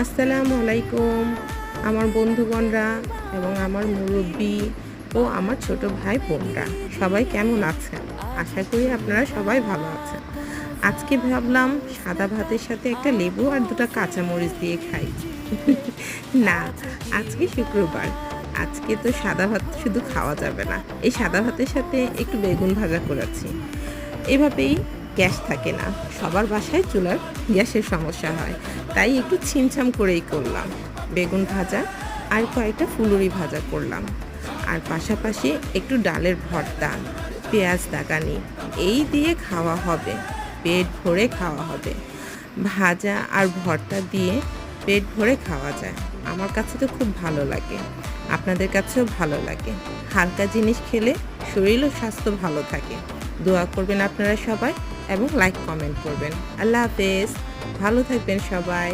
আসসালামু আলাইকুম আমার বন্ধুগণরা এবং আমার মুরব্বি ও আমার ছোট ভাই বোনরা সবাই কেমন আছেন? আশা করি আপনারা সবাই ভালো আছেন। আজকে ভাবলাম সাদা ভাতের সাথে একটা লেবু আর দুটো কাঁচামরিচ দিয়ে খাই। না, আজকে শুক্রবার। আজকে তো সাদা ভাত শুধু খাওয়া যাবে না। এই সাদা ভাতের সাথে একটু বেগুন ভাজা করেছি। এভাবেই গ্যাস থাকে না, সবার বাসায় চুলার গ্যাসের সমস্যা হয়, তাই একটু ছিমছাম করেই করলাম। বেগুন ভাজা আর কয়েকটা ফুলুরি ভাজা করলাম, আর পাশাপাশি একটু ডালের ভর্তা, পেঁয়াজ দাগানি, এই দিয়ে খাওয়া হবে, পেট ভরে খাওয়া হবে। ভাজা আর ভর্তা দিয়ে পেট ভরে খাওয়া যায়। আমার কাছে তো খুব ভালো লাগে, আপনাদের কাছেও ভালো লাগে। হালকা জিনিস খেলে শরীর ও স্বাস্থ্য ভালো থাকে। দোয়া করবেন আপনারা সবাই এবং লাইক কমেন্ট করবেন। আল্লাহ হাফেজ, ভালো থাকবেন সবাই।